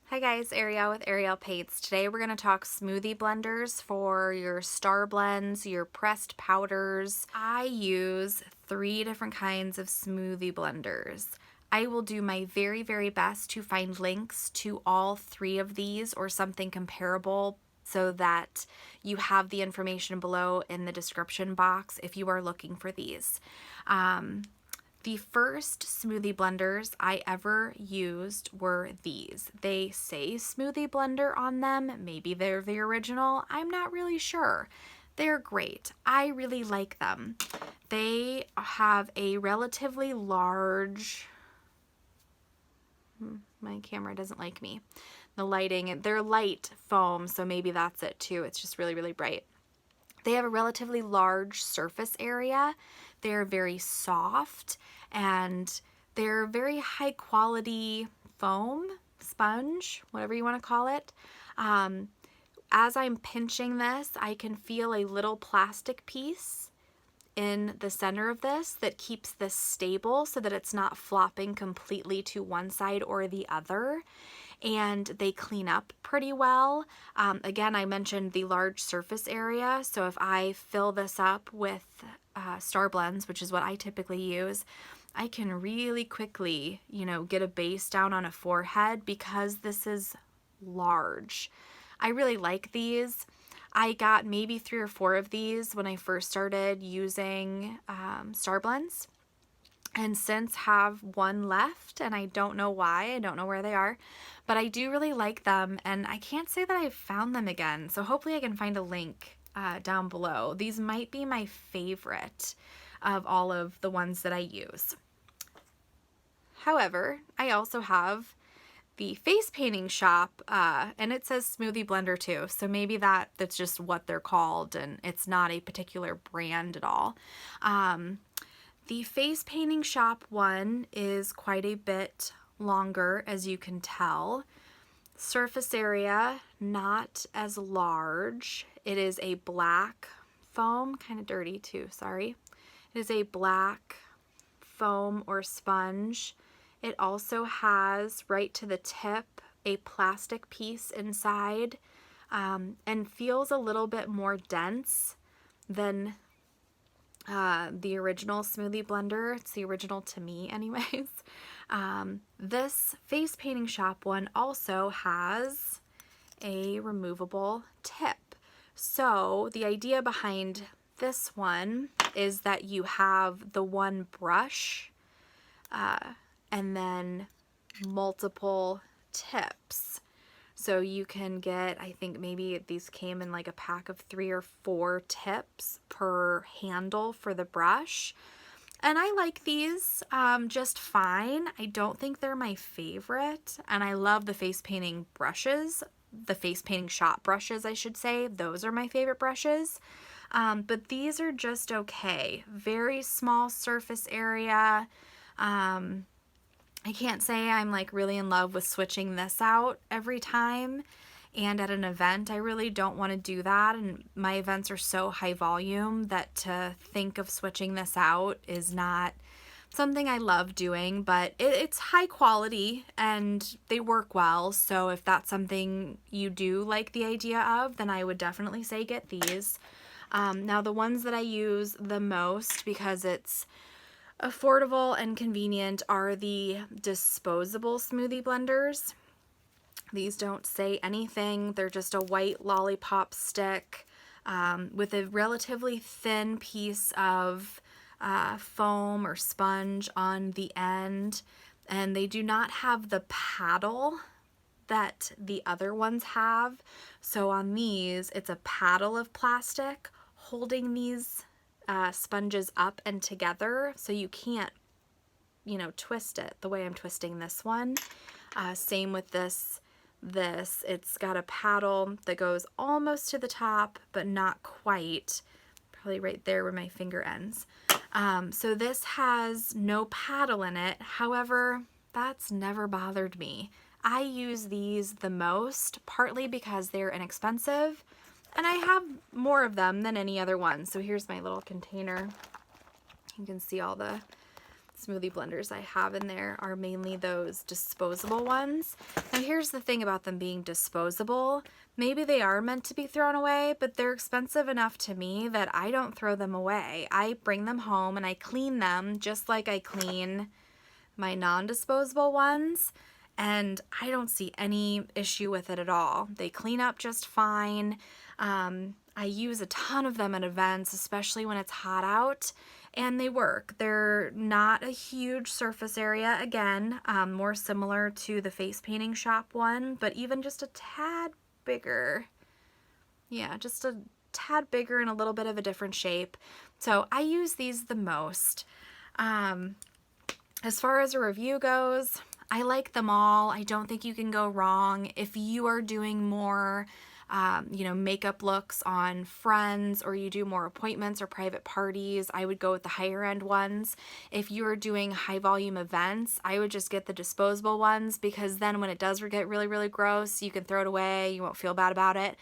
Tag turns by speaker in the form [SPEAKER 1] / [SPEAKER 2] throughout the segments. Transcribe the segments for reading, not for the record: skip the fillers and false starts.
[SPEAKER 1] Hi guys, Ariel with Ariel Paints. Today we're going to talk smoothie blenders for your StarBlends, your pressed powders. I use 3 different kinds of smoothie blenders. I will do my very, very best to find links to all 3 of these or something comparable so that you have the information below in the description box if you are looking for these. The first smoothie blenders I ever used were these. They say smoothie blender on them. Maybe they're the original. I'm not really sure. They're great. I really like them. They have a relatively large... My camera doesn't like me. The lighting, they're light foam, so maybe that's it too. It's just really, really bright. They have a relatively large surface area. They're very soft and they're very high quality foam, sponge, whatever you want to call it. As I'm pinching this, I can feel a little plastic piece in the center of this that keeps this stable so that it's not flopping completely to one side or the other. And they clean up pretty well. Again, I mentioned the large surface area, so if I fill this up with StarBlends, which is what I typically use, I can really quickly, get a base down on a forehead because this is large. I really like these. I got maybe 3 or 4 of these when I first started using StarBlends, and since have 1 left, and I don't know why. I don't know where they are, but I do really like them, and I can't say that I've found them again, so hopefully I can find a link down below. These might be my favorite of all of the ones that I use. However, I also have the face painting shop, and it says Smoothie Blender too, so maybe that's just what they're called, and it's not a particular brand at all. The face painting shop one is quite a bit longer, as you can tell. Surface area, not as large. It is a black foam, kind of dirty too, sorry. It is a black foam or sponge. It also has, right to the tip, a plastic piece inside, and feels a little bit more dense than the original smoothie blender. It's the original to me anyways. This face painting shop one also has a removable tip. So the idea behind this one is that you have the one brush and then multiple tips. So you can get, I think maybe these came in like a pack of 3 or 4 tips per handle for the brush. And I like these just fine. I don't think they're my favorite. And I love the face painting brushes, the face painting shop brushes, I should say. Those are my favorite brushes. But these are just okay. Very small surface area. I can't say I'm like really in love with switching this out every time, and at an event I really don't want to do that, and my events are so high volume that to think of switching this out is not something I love doing, but it's high quality and they work well, so if that's something you do like the idea of, then I would definitely say get these. Now the ones that I use the most, because it's affordable and convenient, are the disposable smoothie blenders. These don't say anything. They're just a white lollipop stick with a relatively thin piece of foam or sponge on the end, and they do not have the paddle that the other ones have. So on these, it's a paddle of plastic holding these sponges up and together, so you can't, twist it the way I'm twisting this one. Same with this. It's got a paddle that goes almost to the top, but not quite, probably right there where my finger ends. So this has no paddle in it. However, that's never bothered me. I use these the most, partly because they're inexpensive, and I have more of them than any other one. So here's my little container. You can see all the smoothie blenders I have in there are mainly those disposable ones. Now here's the thing about them being disposable. Maybe they are meant to be thrown away, but they're expensive enough to me that I don't throw them away. I bring them home and I clean them just like I clean my non-disposable ones, and I don't see any issue with it at all. They clean up just fine. I use a ton of them at events, especially when it's hot out, and they work. They're not a huge surface area, again, more similar to the face painting shop one, but even just a tad bigger. Yeah, just a tad bigger and a little bit of a different shape. So I use these the most. As far as a review goes, I like them all. I don't think you can go wrong. If you are doing more makeup looks on friends, or you do more appointments or private parties, I would go with the higher end ones. If you're doing high volume events, I would just get the disposable ones, because then when it does get really, really gross, you can throw it away. You won't feel bad about it.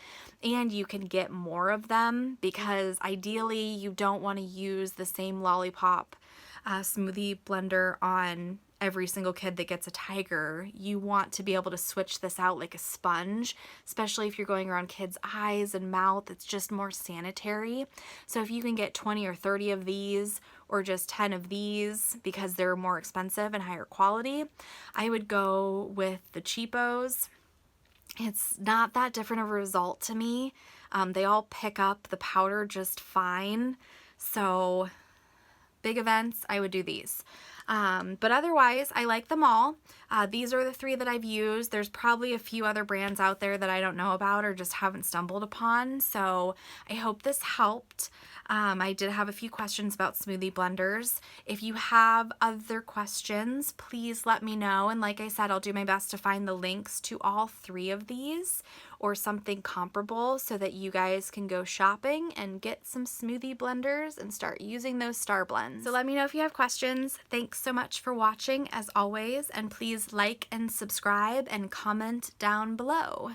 [SPEAKER 1] And you can get more of them, because ideally you don't want to use the same lollipop smoothie blender on every single kid that gets a tiger. You want to be able to switch this out like a sponge, especially if you're going around kids' eyes and mouth. It's just more sanitary. So if you can get 20 or 30 of these, or just 10 of these, because they're more expensive and higher quality, I would go with the cheapos. It's not that different of a result to me. They all pick up the powder just fine. So big events, I would do these. But otherwise, I like them all. These are the 3 that I've used. There's probably a few other brands out there that I don't know about or just haven't stumbled upon. So I hope this helped. I did have a few questions about smoothie blenders. If you have other questions, please let me know. And like I said, I'll do my best to find the links to all 3 of these, or something comparable, so that you guys can go shopping and get some smoothie blenders and start using those StarBlends. So let me know if you have questions. Thanks so much for watching, as always, and please like and subscribe and comment down below.